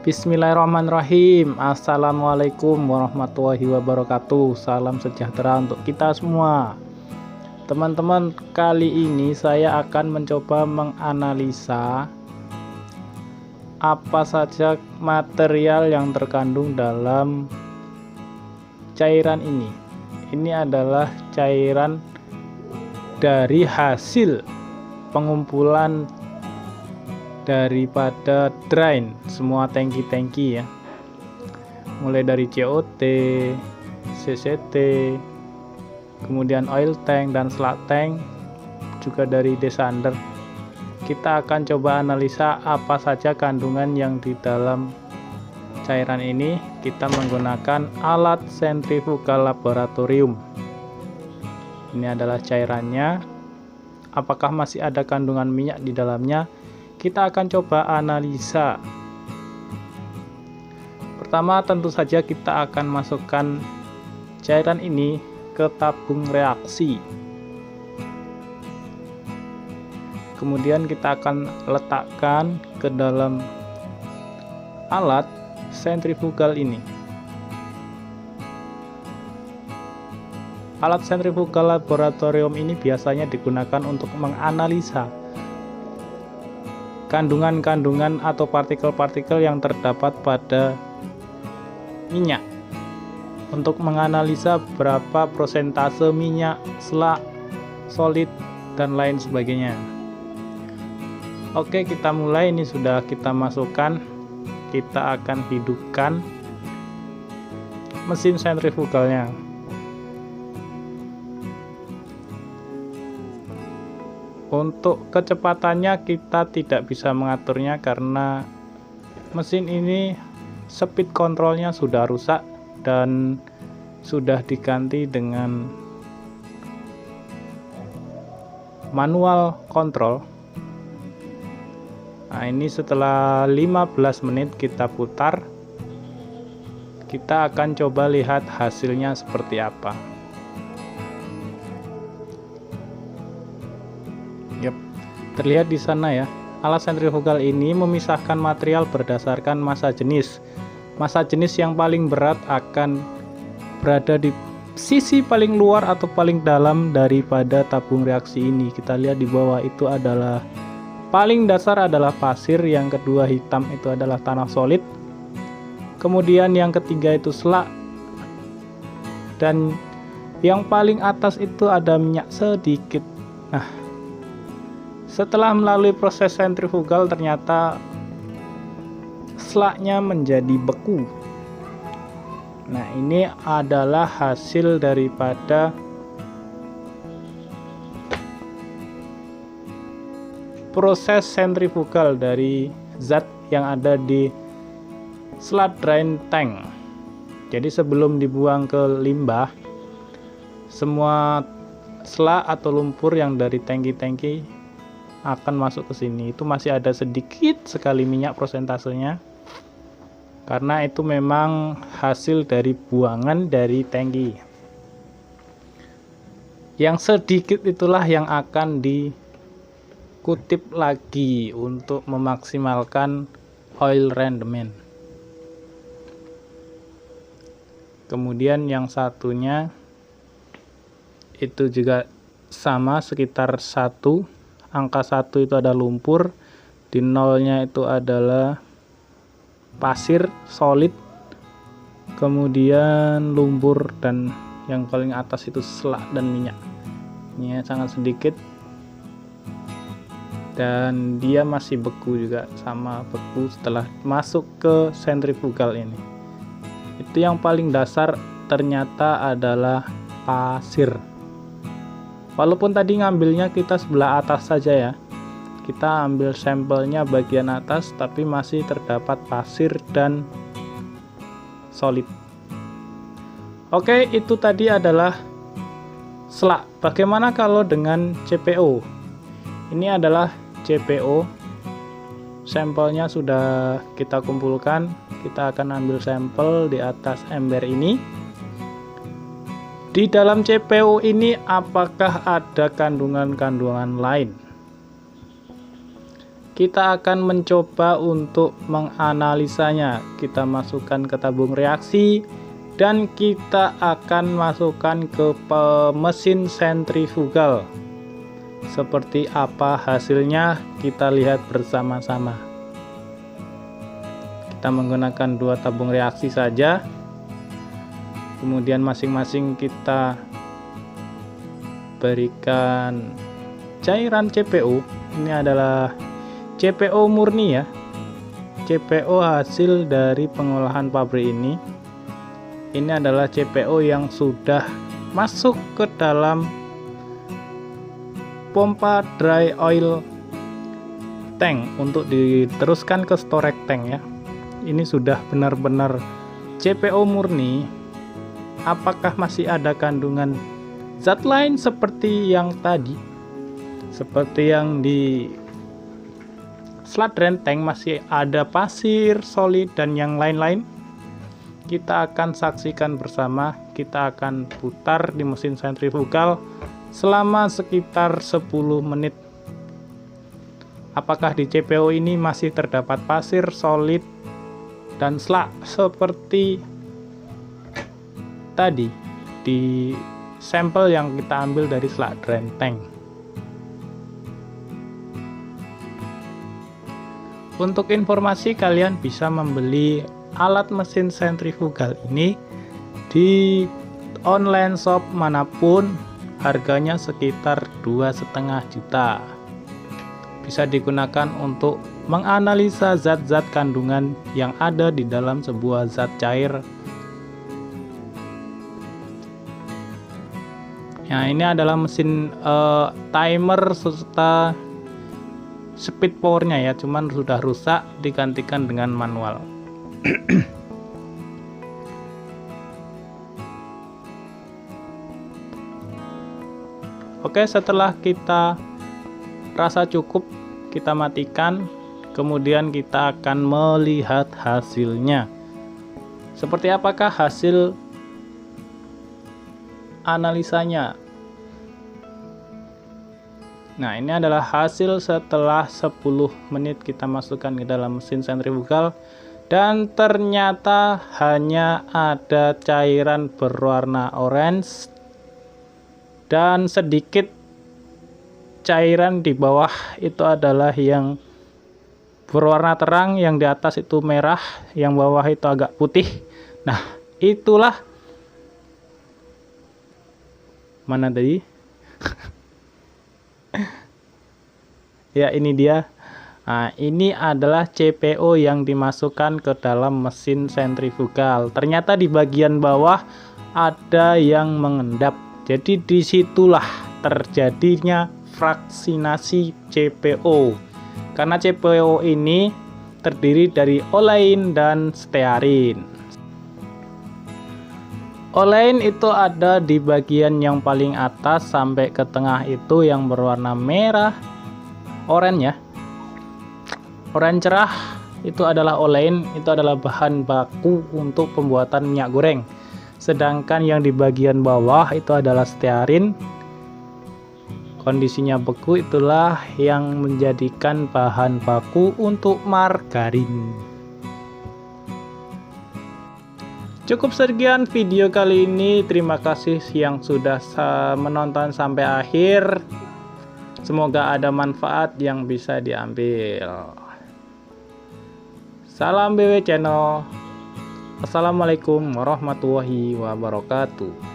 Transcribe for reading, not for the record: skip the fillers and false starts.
Bismillahirrahmanirrahim. Assalamualaikum warahmatullahi wabarakatuh. Salam sejahtera untuk kita semua. Teman-teman, kali ini saya akan mencoba menganalisa apa saja material yang terkandung dalam cairan ini. Ini adalah cairan dari hasil pengumpulan daripada drain semua tangki-tangki ya, mulai dari COT, CCT, kemudian oil tank dan slug tank, juga dari desander. Kita akan coba analisa apa saja kandungan yang di dalam cairan ini. Kita menggunakan alat sentrifugal laboratorium. Ini adalah cairannya. Apakah masih ada kandungan minyak di dalamnya? Kita akan coba analisa. Pertama, tentu saja kita akan masukkan cairan ini ke tabung reaksi. Kemudian kita akan letakkan ke dalam alat sentrifugal ini. Alat sentrifugal laboratorium ini biasanya digunakan untuk menganalisa kandungan-kandungan atau partikel-partikel yang terdapat pada minyak, untuk menganalisa berapa persentase minyak, slug, solid, dan lain sebagainya. Oke, kita mulai. Ini sudah kita masukkan. Kita akan hidupkan mesin sentrifugalnya. Untuk kecepatannya kita tidak bisa mengaturnya karena mesin ini speed controlnya sudah rusak dan sudah diganti dengan manual control. Nah, ini setelah 15 menit kita putar, kita akan coba lihat hasilnya seperti apa. Terlihat di sana ya, alat sentrifugal ini memisahkan material berdasarkan massa jenis. Massa jenis yang paling berat akan berada di sisi paling luar atau paling dalam daripada tabung reaksi ini. Kita lihat di bawah itu adalah paling dasar adalah pasir, yang kedua hitam itu adalah tanah solid, kemudian yang ketiga itu slug, dan yang paling atas itu ada minyak sedikit. Nah, setelah melalui proses sentrifugal ternyata slugnya menjadi beku. Nah, ini adalah hasil daripada proses sentrifugal dari zat yang ada di sludge drain tank. Jadi sebelum dibuang ke limbah, semua slug atau lumpur yang dari tangki-tangki akan masuk ke sini. Itu masih ada sedikit sekali minyak persentasenya, karena itu memang hasil dari buangan dari tangki. Yang sedikit itulah yang akan dikutip lagi untuk memaksimalkan oil rendement. Kemudian yang satunya itu juga sama, sekitar 1. Angka 1 itu ada lumpur, di nolnya itu adalah pasir solid, kemudian lumpur, dan yang paling atas itu slug dan minyak. Ini sangat sedikit, dan dia masih beku juga, sama beku setelah masuk ke sentrifugal ini. Itu yang paling dasar ternyata adalah pasir. Walaupun tadi ngambilnya kita sebelah atas saja ya, kita ambil sampelnya bagian atas, tapi masih terdapat pasir dan solid. Oke, itu tadi adalah slug. Bagaimana kalau dengan CPO? Ini adalah CPO. Sampelnya sudah kita kumpulkan. Kita akan ambil sampel di atas ember ini. Di dalam CPO ini apakah ada kandungan-kandungan lain? kita akan mencoba untuk menganalisanya. Kita masukkan ke tabung reaksi dan kita akan masukkan ke mesin sentrifugal. Seperti apa hasilnya, kita lihat bersama-sama. Kita menggunakan 2 tabung reaksi saja. Kemudian masing-masing kita berikan cairan CPO. Ini adalah CPO murni ya, CPO hasil dari pengolahan pabrik ini. Ini adalah CPO yang sudah masuk ke dalam pompa dry oil tank untuk diteruskan ke storage tank ya. Ini sudah benar-benar CPO murni. Apakah masih ada kandungan zat lain seperti yang tadi, seperti yang di sludge drain tank masih ada pasir, solid, dan yang lain-lain? Kita akan saksikan bersama. Kita akan putar di mesin sentrifugal selama sekitar 10 menit. Apakah di CPO ini masih terdapat pasir, solid, dan sludge seperti tadi di sampel yang kita ambil dari sludge drain tank? Untuk informasi, kalian bisa membeli alat mesin sentrifugal ini di online shop manapun, harganya sekitar 2,5 juta. Bisa digunakan untuk menganalisa zat-zat kandungan yang ada di dalam sebuah zat cair. Nah, ini adalah mesin timer serta speed powernya ya, cuman sudah rusak, digantikan dengan manual. Oke, setelah kita rasa cukup, kita matikan, kemudian kita akan melihat hasilnya. Seperti apakah hasil analisanya? Nah, ini adalah hasil setelah 10 menit kita masukkan ke dalam mesin sentrifugal, dan ternyata hanya ada cairan berwarna orange dan sedikit cairan di bawah itu adalah yang berwarna terang, yang di atas itu merah, yang bawah itu agak putih. Nah, itulah mana tadi? Ya, ini dia. Nah, ini adalah CPO yang dimasukkan ke dalam mesin sentrifugal. Ternyata di bagian bawah ada yang mengendap. Jadi disitulah terjadinya fraksinasi CPO. Karena CPO ini terdiri dari olein dan stearin. Olein itu ada di bagian yang paling atas sampai ke tengah itu yang berwarna merah, oranye ya. Oranye cerah itu adalah olein, itu adalah bahan baku untuk pembuatan minyak goreng. Sedangkan yang di bagian bawah itu adalah stearin. Kondisinya beku, itulah yang menjadikan bahan baku untuk margarin. Cukup sekian video kali ini. Terima kasih yang sudah menonton sampai akhir. Semoga ada manfaat yang bisa diambil. Salam BW Channel. Assalamualaikum warahmatullahi wabarakatuh.